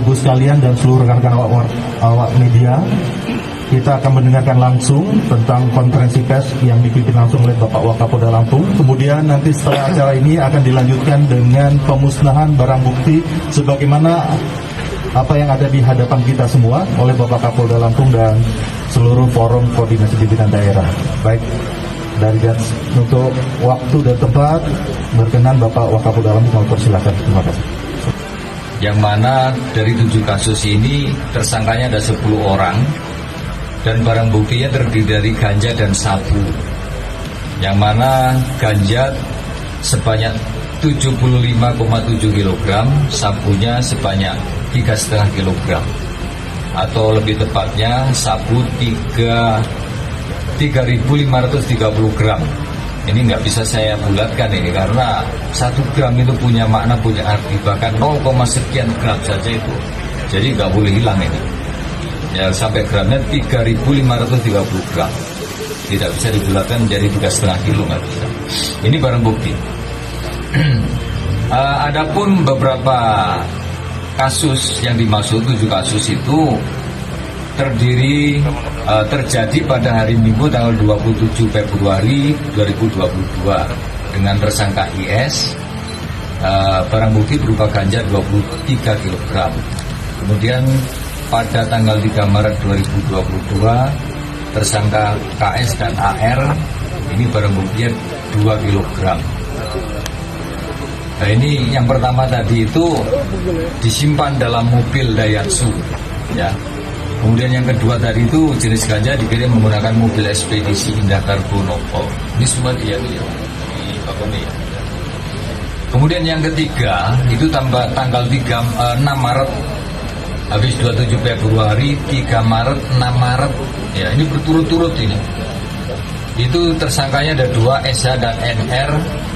Ibu sekalian dan seluruh rekan-rekan awak media, kita akan mendengarkan langsung tentang konferensi pers yang dipimpin langsung oleh Bapak Wakapolda Lampung. Kemudian nanti setelah acara ini akan dilanjutkan dengan pemusnahan barang bukti sebagaimana apa yang ada di hadapan kita semua oleh Bapak Kapolda Lampung dan seluruh forum koordinasi pimpinan daerah. Baik, dari untuk waktu dan tempat berkenan Bapak Wakapolda Lampung, mau persilakan. Terima kasih. Yang mana dari 7 kasus ini tersangkanya ada 10 orang dan barang buktinya terdiri dari ganja dan sabu. Yang mana ganja sebanyak 75,7 kg, sabunya sebanyak 3,5 kg, atau lebih tepatnya sabu 3.530 gram. Ini nggak bisa saya bulatkan ini karena 1 gram itu punya makna, punya arti, bahkan 0, sekian gram saja itu. Jadi nggak boleh hilang ini. Ya, sampai gramnya 3.530 gram. Tidak bisa dibulatkan menjadi 3,5 kilo, nggak bisa. Ini barang bukti. Adapun beberapa kasus yang dimaksud 7 kasus itu terjadi pada hari Minggu tanggal 27 Februari 2022 dengan tersangka IS. Barang bukti berupa ganja 23 kg. Kemudian pada tanggal 3 Maret 2022 tersangka KS dan AR, ini barang buktinya 2 kg. Nah, ini yang pertama tadi itu disimpan dalam mobil Daihatsu, ya. Kemudian yang kedua tadi itu jenis ganja dikirim menggunakan mobil ekspedisi Indah Cargo Novel. Ini semua dia di Bakoni, ya. Kemudian yang ketiga itu tanggal 6 Maret, habis 27 Februari, 3 Maret, 6 Maret, ya, ini berturut-turut ini. Itu tersangkanya ada 2, SH dan NR.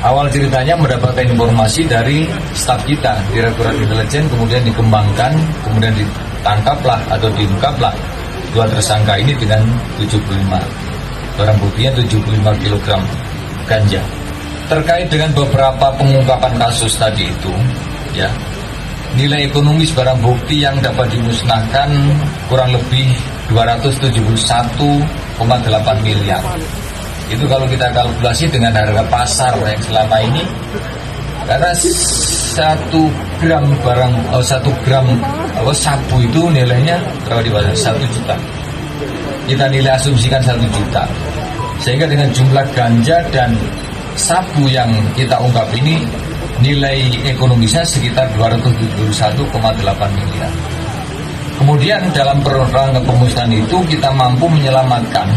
Awal ceritanya mendapatkan informasi dari staf kita, Direktorat Intelijen, kemudian dikembangkan, kemudian ditangkaplah atau diungkaplah 2 tersangka ini dengan 75. Barang buktinya 75 kg ganja. Terkait dengan beberapa pengungkapan kasus tadi itu, ya, nilai ekonomis barang bukti yang dapat dimusnahkan kurang lebih 271,8 miliar. Itu kalau kita kalkulasi dengan harga pasar yang selama ini, karena 1 gram sabu itu nilainya berapa di pasar? 1 juta. Kita nilai asumsikan 1 juta. Sehingga dengan jumlah ganja dan sabu yang kita ungkap ini, nilai ekonomisnya sekitar 271,8 miliar. Kemudian dalam rangka pemusnahan itu kita mampu menyelamatkan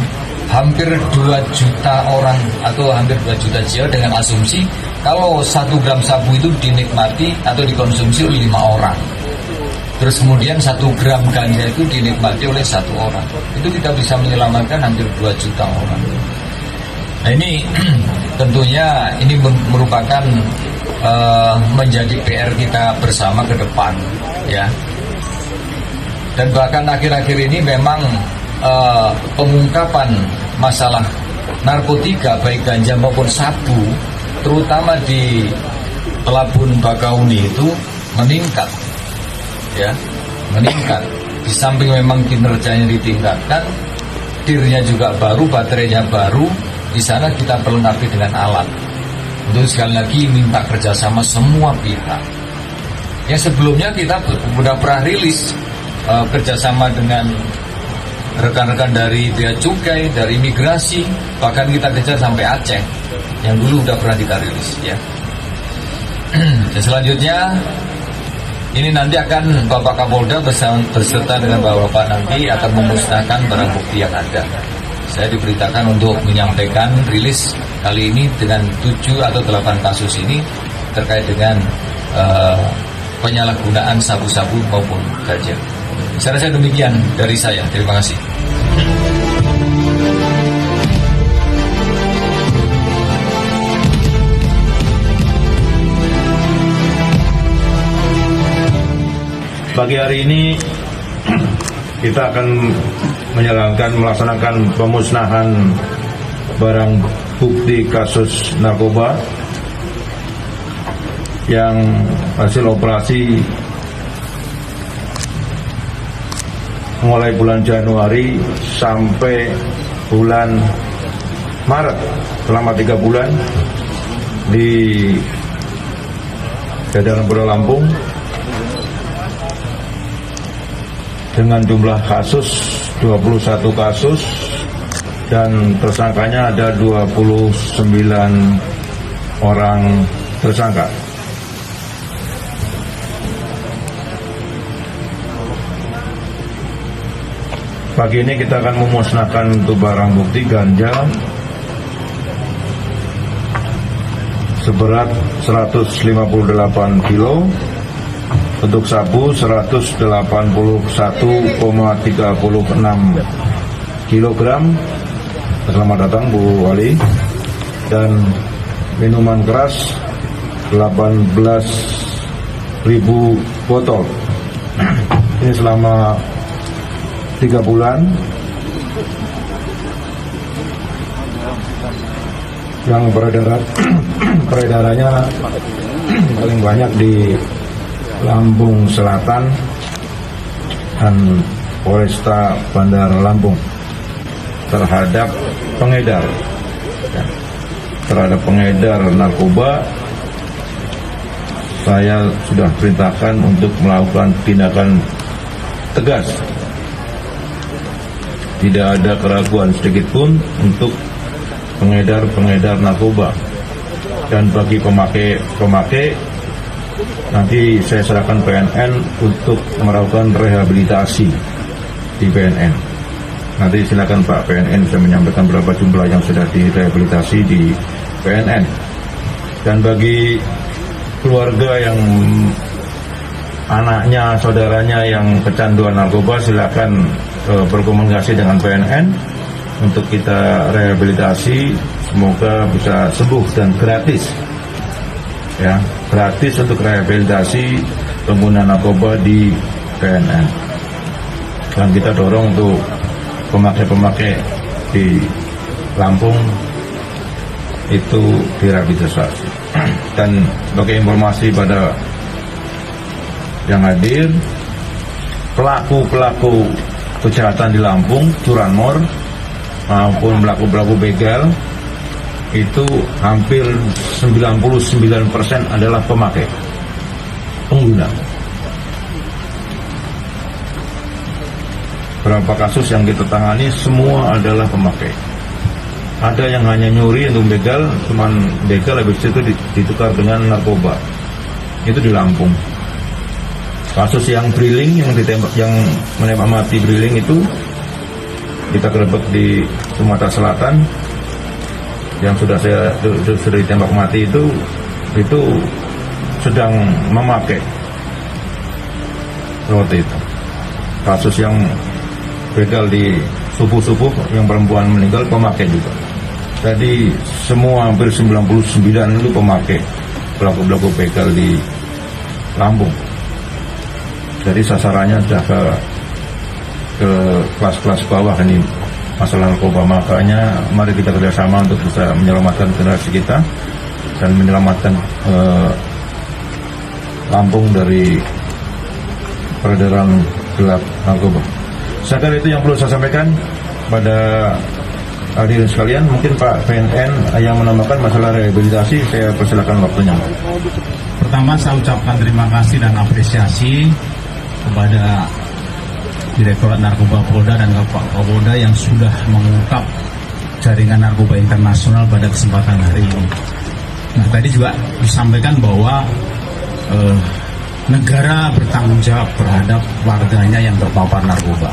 hampir 2 juta orang atau hampir 2 juta jiwa dengan asumsi kalau 1 gram sabu itu dinikmati atau dikonsumsi oleh 5 orang. Terus kemudian 1 gram ganja itu dinikmati oleh 1 orang. Itu kita bisa menyelamatkan hampir 2 juta orang. Nah, ini tentunya ini merupakan menjadi PR kita bersama ke depan, ya. Dan bahkan akhir-akhir ini memang pengungkapan masalah narkotika baik ganja maupun sabu, terutama di Pelabuhan Bakauni itu meningkat, ya, meningkat. Di samping memang kinerjanya ditingkatkan, tirnya juga baru, baterainya baru. Di sana kita pelengkapi dengan alat. Untuk sekali lagi minta kerjasama semua pihak. Yang sebelumnya kita sudah pernah rilis kerjasama dengan rekan-rekan dari Bea Cukai, dari imigrasi, bahkan kita kejar sampai Aceh, yang dulu sudah pernah kita rilis, ya. Dan selanjutnya ini nanti akan Bapak Kapolda berserta dengan Bapak nanti akan memusnahkan barang bukti yang ada. Saya diberitakan untuk menyampaikan rilis kali ini dengan 7 atau 8 kasus ini terkait dengan penyalahgunaan sabu-sabu maupun ganja. Saya rasa demikian dari saya. Terima kasih. Pagi hari ini kita akan melaksanakan pemusnahan barang bukti kasus narkoba yang hasil operasi mulai bulan Januari sampai bulan Maret, selama 3 bulan di jajaran Polda Lampung dengan jumlah kasus 21 kasus dan tersangkanya ada 29 orang tersangka. Pagi ini kita akan memusnahkan untuk barang bukti ganja seberat 158 kilo, untuk sabu 181,36 kilogram. Selamat datang Bu Wali. Dan minuman keras 18.000 botol. Ini selama 3 bulan. Yang peredarannya paling banyak di Lampung Selatan dan Polresta Bandar Lampung terhadap pengedar. Terhadap pengedar narkoba, saya sudah perintahkan untuk melakukan tindakan tegas. Tidak ada keraguan sedikit pun untuk pengedar narkoba. Dan bagi pemakai nanti saya serahkan PNN untuk melakukan rehabilitasi di PNN. Nanti silakan Pak PNN bisa menyampaikan berapa jumlah yang sudah direhabilitasi di PNN. Dan bagi keluarga yang anaknya, saudaranya yang kecanduan narkoba, silakan berkomunikasi dengan PNN untuk kita rehabilitasi. Semoga bisa sembuh dan gratis. Ya, gratis untuk rehabilitasi pengguna narkoba di PNN. Dan kita dorong untuk pemakai-pemakai di Lampung itu direhabilitasi. Dan sebagai informasi pada yang hadir, pelaku-pelaku kejahatan di Lampung, curanmor maupun pelaku-pelaku begal itu hampir 99% adalah pemakai, pengguna. Berapa kasus yang kita tangani semua adalah pemakai. Ada yang hanya nyuri untuk begal, cuman begal habis itu ditukar dengan narkoba. Itu di Lampung. Kasus yang Briling, yang menembak mati Briling itu kita gerebek di Sumatera Selatan. Yang sudah ditembak mati itu sedang memakai seperti itu. Kasus yang begal di subuh-subuh yang perempuan meninggal pemakai juga. Jadi semua hampir 99 itu pemakai, pelaku-pelaku begal di Lampung. Jadi sasarannya sudah ke kelas-kelas bawah ini masalah narkoba. Makanya mari kita kerjasama untuk bisa menyelamatkan generasi kita dan menyelamatkan Lampung dari peredaran gelap narkoba. Saya kira itu yang perlu saya sampaikan pada hadirin sekalian. Mungkin Pak PNN yang menambahkan masalah rehabilitasi, saya persilakan waktunya. Pertama, saya ucapkan terima kasih dan apresiasi kepada Direktorat Narkoba Polda dan Kapolda yang sudah mengungkap jaringan narkoba internasional pada kesempatan hari ini. Nah, tadi juga disampaikan bahwa negara bertanggung jawab terhadap warganya yang terpapar narkoba.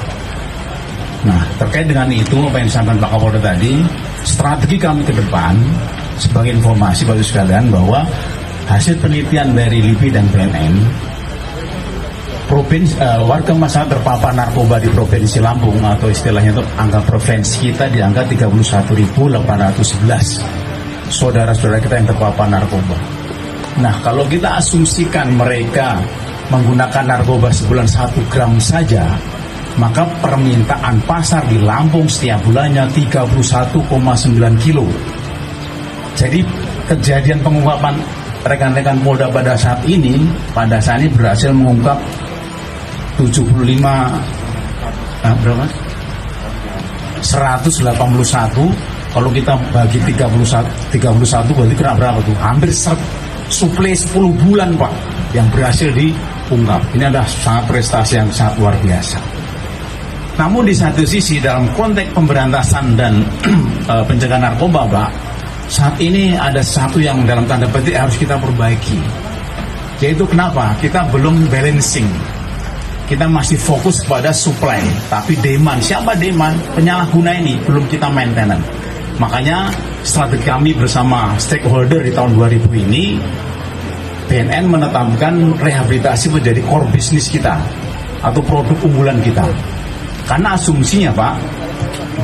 Nah, terkait dengan itu, apa yang disampaikan Pak Kapolda tadi, strategi kami ke depan, sebagai informasi bagi sekalian bahwa hasil penelitian dari LIPI dan BNN, warga masyarakat terpapar narkoba di Provinsi Lampung atau istilahnya itu angka provinsi kita di angka 31.811 saudara-saudara kita yang terpapar narkoba. Nah, kalau kita asumsikan mereka menggunakan narkoba sebulan 1 gram saja, maka permintaan pasar di Lampung setiap bulannya 31,9 kilo. Jadi kejadian pengungkapan rekan-rekan Polda pada saat ini berhasil mengungkap 75 berapa? 181. Kalau kita bagi 31 berarti kena berapa tuh? Hampir suplai 10 bulan Pak yang berhasil diungkap. Ini adalah sangat prestasi yang sangat luar biasa. Namun di satu sisi dalam konteks pemberantasan dan pencegahan narkoba Pak, saat ini ada satu yang dalam tanda petik harus kita perbaiki. Yaitu kenapa? Kita belum balancing. Kita masih fokus pada supply, tapi demand, siapa demand? Penyalahguna ini belum kita maintenance. Makanya strategi kami bersama stakeholder di tahun 2000 ini, BNN menetapkan rehabilitasi menjadi core bisnis kita atau produk unggulan kita. Karena asumsinya Pak,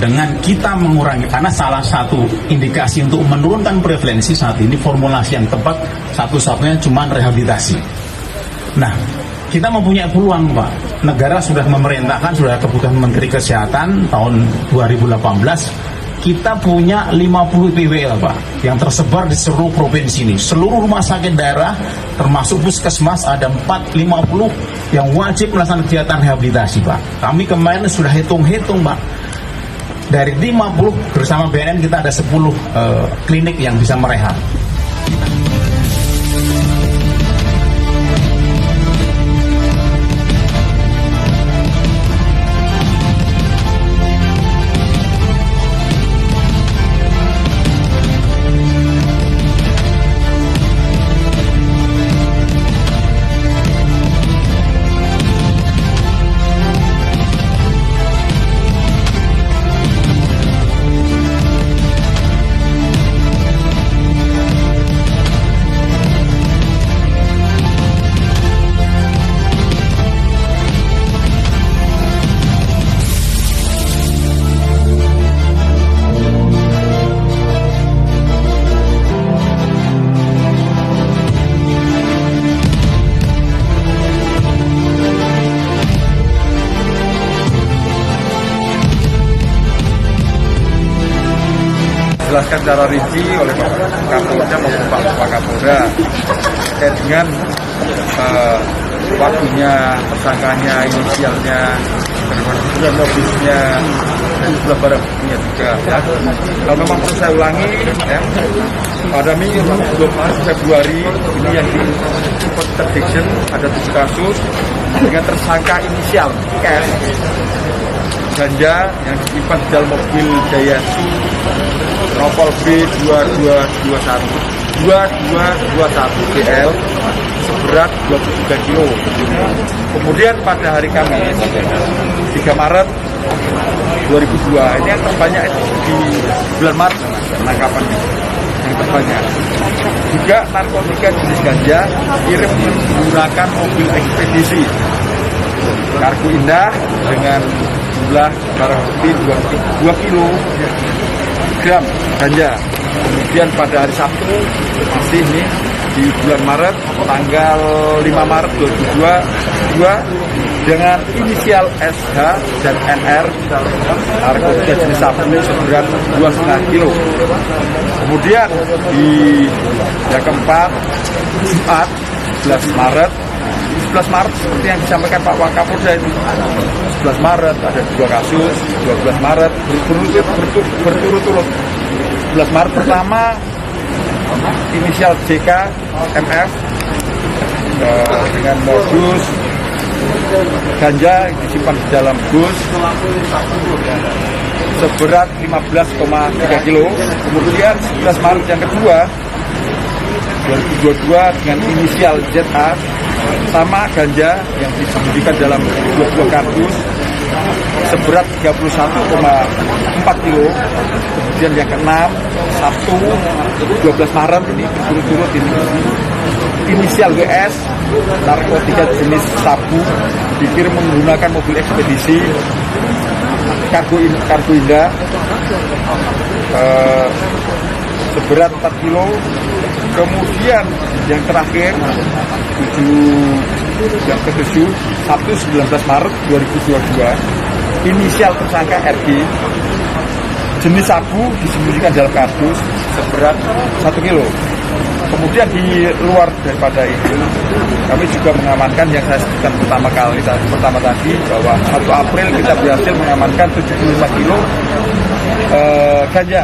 dengan kita mengurangi, karena salah satu indikasi untuk menurunkan prevalensi saat ini formulasi yang tepat satu-satunya cuma rehabilitasi. Nah, kita mempunyai peluang Pak. Negara sudah memerintahkan, sudah keputusan Menteri Kesehatan tahun 2018, kita punya 50 PWL Pak yang tersebar di seluruh provinsi ini. Seluruh rumah sakit daerah termasuk puskesmas ada 450 yang wajib melaksanakan kegiatan rehabilitasi Pak. Kami kemarin sudah hitung-hitung Pak. Dari 50 bersama BNN kita ada 10 klinik yang bisa merehab. Dijelaskan secara rinci oleh Pak Kapolda maupun Pak Kapolda terkait dengan waktunya, tersangkanya, inisialnya, dan modusnya, dan juga barang buktinya juga. Ya. Kalau memang perlu saya ulangi, ya, pada Minggu 20 Februari ini yang di interdiction ada 7 kasus dengan tersangka inisial S. Ganja yang disimpan di dalam mobil Daihatsu Nopol B2221 BL seberat 23 kilo. Kemudian pada hari Kamis 3 Maret 2002 ini yang terbanyak itu di bulan Maret penangkapannya yang terbanyak. Juga narkotika jenis ganja kirim menggunakan mobil ekspedisi Kargo Indah dengan jumlah barang bukti 2 kilogram ganja. Kemudian pada hari Sabtu masih ini di bulan Maret tanggal 5 Maret 2022 dengan inisial SH dan NR narkotika jenis sabu seberat 2,5 kilo. Kemudian di yang keempat Jumat 11 Maret seperti yang disampaikan Pak Wakapolda itu 11 Maret ada 2 kasus, 12 Maret berturut-turut. 11 Maret pertama inisial JK MF dengan modus ganja disimpan di dalam bus seberat 15,3 kilo. Kemudian 11 Maret yang kedua 2022 dengan inisial ZA sama ganja yang disembunyikan dalam 22 kardus seberat 31,4 kilo. Kemudian yang keenam Sabtu 12 Maret ini berturut-turut ini inisial WS narkotika jenis sabu dikirim menggunakan mobil ekspedisi Kargo Indah seberat 4 kilo. Kemudian yang terakhir yang ke-7 Sabtu 19 Maret 2022 inisial tersangka RG jenis sabu disembunyikan dalam kardus seberat 1 kilo. Kemudian di luar daripada itu, kami juga mengamankan yang saya sebutkan pertama tadi, bahwa 1 April kita berhasil mengamankan 75 kilo ganja.